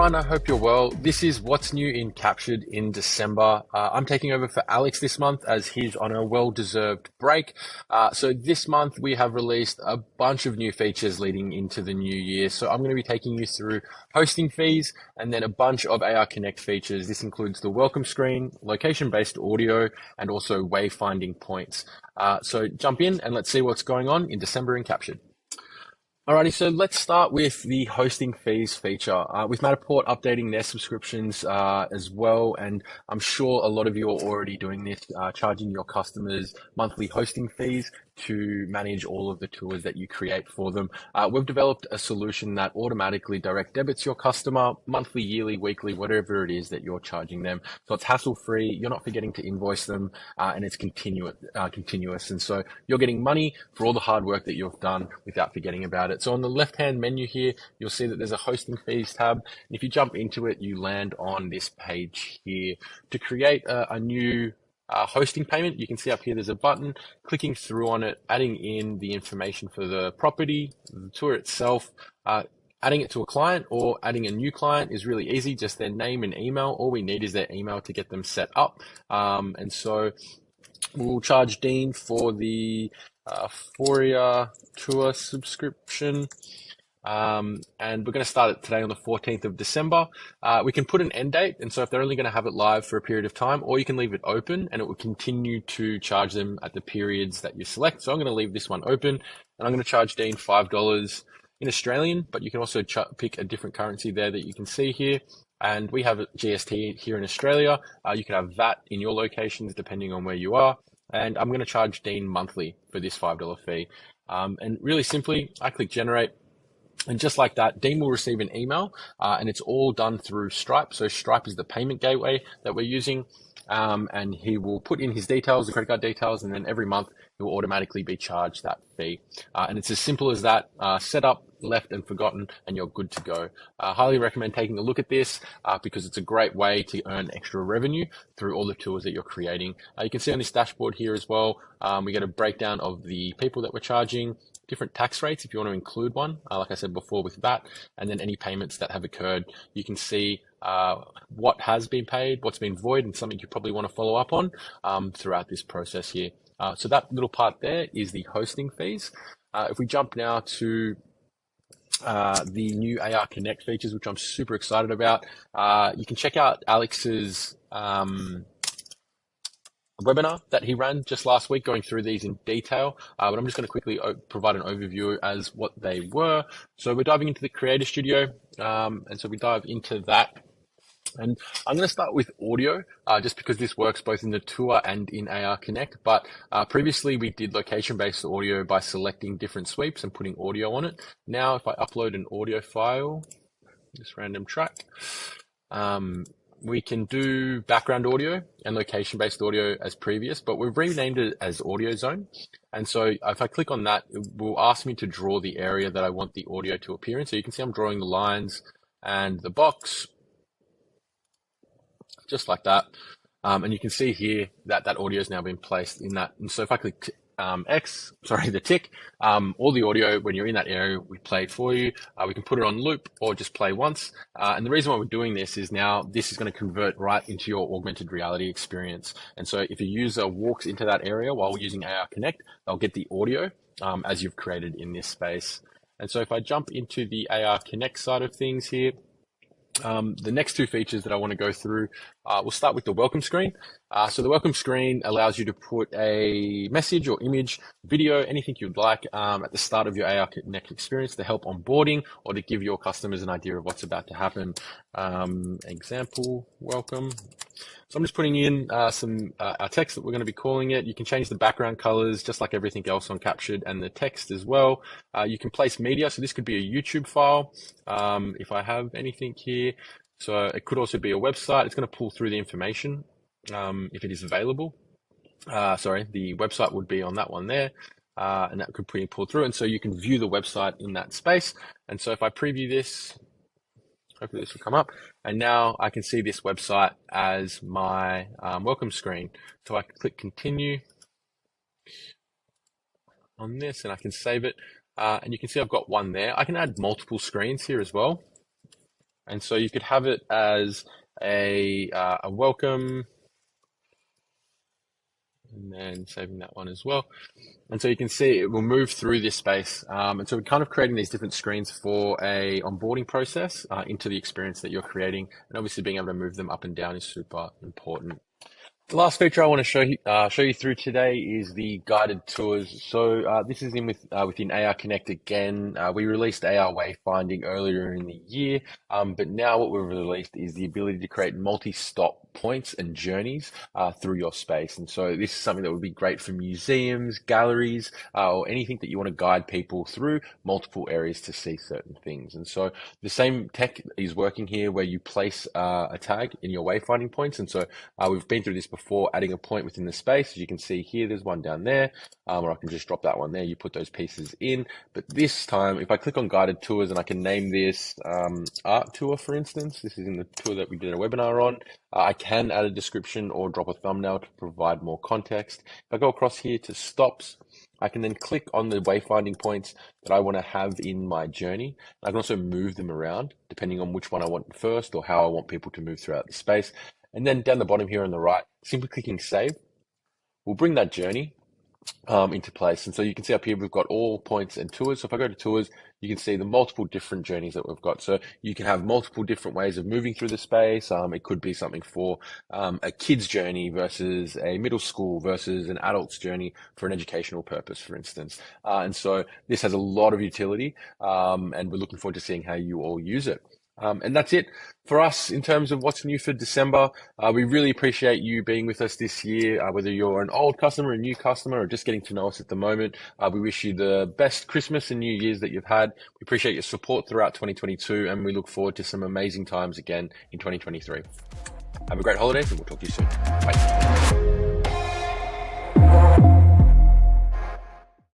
everyone, I hope you're well. This is what's new in Captured in December. I'm taking over for Alex this month as he's on a well-deserved break. So this month we have released a bunch of new features leading into the new year. So I'm going to be taking you through hosting fees and then a bunch of ARConnect features. This includes the welcome screen, location-based audio, and also wayfinding points. So jump in and let's see what's going on in December in Captured. Alrighty, so let's start with the hosting fees feature. With Matterport updating their subscriptions as well, and I'm sure a lot of you are already doing this, charging your customers monthly hosting fees to manage all of the tours that you create for them. We've developed a solution that automatically direct debits your customer monthly, yearly, weekly, whatever it is that you're charging them. So it's hassle-free, you're not forgetting to invoice them, and it's continuous. And so you're getting money for all the hard work that you've done without forgetting about it. So on the left-hand menu here, you'll see that there's a hosting fees tab. And if you jump into it, you land on this page here. To create a new hosting payment, you can see up here there's a button. Clicking through on it, adding in the information for the property, the tour itself, adding it to a client or adding a new client is really easy, just their name and email. All we need is their email to get them set up. And so we'll charge Dean for the Foria tour subscription. And we're going to start it today on the 14th of December. We can put an end date, and so if they're only going to have it live for a period of time, or you can leave it open and it will continue to charge them at the periods that you select. So I'm going to leave this one open, and I'm going to charge Dean $5 in Australian, but you can also pick a different currency there that you can see here. And we have GST here in Australia. You can have VAT in your locations depending on where you are. And I'm going to charge Dean monthly for this $5 fee. And really simply, I click generate. And just like that, Dean will receive an email, and it's all done through Stripe. So Stripe is the payment gateway that we're using. And he will put in his details, the credit card details, and then every month he will automatically be charged that fee. And it's as simple as that. Set up, left and forgotten, and you're good to go. Highly recommend taking a look at this because it's a great way to earn extra revenue through all the tours that you're creating. You can see on this dashboard here as well, we get a breakdown of the people that we're charging, different tax rates if you want to include one, like I said before with that, and then any payments that have occurred. You can see what has been paid, what's been void, and something you probably want to follow up on throughout this process here. So that little part there is the hosting fees. If we jump now to the new ARConnect features, which I'm super excited about, you can check out Alex's webinar that he ran just last week going through these in detail, but I'm just going to quickly provide an overview as what they were. So we're diving into the Creator Studio, and so we dive into that. And I'm going to start with audio, just because this works both in the tour and in ARConnect. But previously we did location-based audio by selecting different sweeps and putting audio on it. Now, if I upload an audio file, this random track, we can do background audio and location-based audio as previous, but we've renamed it as Audio Zone. And so if I click on that, it will ask me to draw the area that I want the audio to appear in. So you can see I'm drawing the lines and the box, just like that. And you can see here that that audio has now been placed in that. And so if I click the tick, all the audio, when you're in that area, we play it for you. We can put it on loop or just play once. And the reason why we're doing this is now this is going to convert right into your augmented reality experience. And so if a user walks into that area while we're using ARConnect, they'll get the audio as you've created in this space. And so if I jump into the ARConnect side of things here, the next two features that I want to go through, we'll start with the welcome screen. So the welcome screen allows you to put a message or image, video, anything you'd like at the start of your ARConnect experience to help onboarding or to give your customers an idea of what's about to happen. Example, welcome. So I'm just putting in some our text that we're going to be calling it. You can change the background colors just like everything else on Captured, and the text as well. You can place media. So this could be a YouTube file if I have anything here. So it could also be a website. It's going to pull through the information if it is available. The website would be on that one there. And that could pull through. And so you can view the website in that space. And so if I preview this, hopefully this will come up. And now I can see this website as my welcome screen. So I can click continue on this and I can save it. And you can see I've got one there. I can add multiple screens here as well. And so you could have it as a welcome, and then saving that one as well. And so you can see it will move through this space. And so we're kind of creating these different screens for a onboarding process into the experience that you're creating. And obviously being able to move them up and down is super important. The last feature I want to show you through today is the guided tours. So this is within ARConnect again. We released AR wayfinding earlier in the year, but now what we've released is the ability to create multi-stop points and journeys through your space. And so this is something that would be great for museums, galleries, or anything that you want to guide people through multiple areas to see certain things. And so the same tech is working here where you place a tag in your wayfinding points. And so we've been through this before, adding a point within the space. As you can see here, there's one down there, or I can just drop that one there. You put those pieces in. But this time, if I click on guided tours and I can name this art tour, for instance, this is in the tour that we did a webinar on. I can add a description or drop a thumbnail to provide more context. If I go across here to stops, I can then click on the wayfinding points that I want to have in my journey. I can also move them around depending on which one I want first or how I want people to move throughout the space. And then down the bottom here on the right, simply clicking save will bring that journey into place. And so you can see up here, we've got all points and tours. So if I go to tours, you can see the multiple different journeys that we've got. So you can have multiple different ways of moving through the space. It could be something for a kid's journey versus a middle school versus an adult's journey for an educational purpose, for instance. And so this has a lot of utility, and we're looking forward to seeing how you all use it. And that's it for us in terms of what's new for December. We really appreciate you being with us this year, whether you're an old customer, a new customer, or just getting to know us at the moment. We wish you the best Christmas and New Year's that you've had. We appreciate your support throughout 2022, and we look forward to some amazing times again in 2023. Have a great holidays, and we'll talk to you soon. Bye.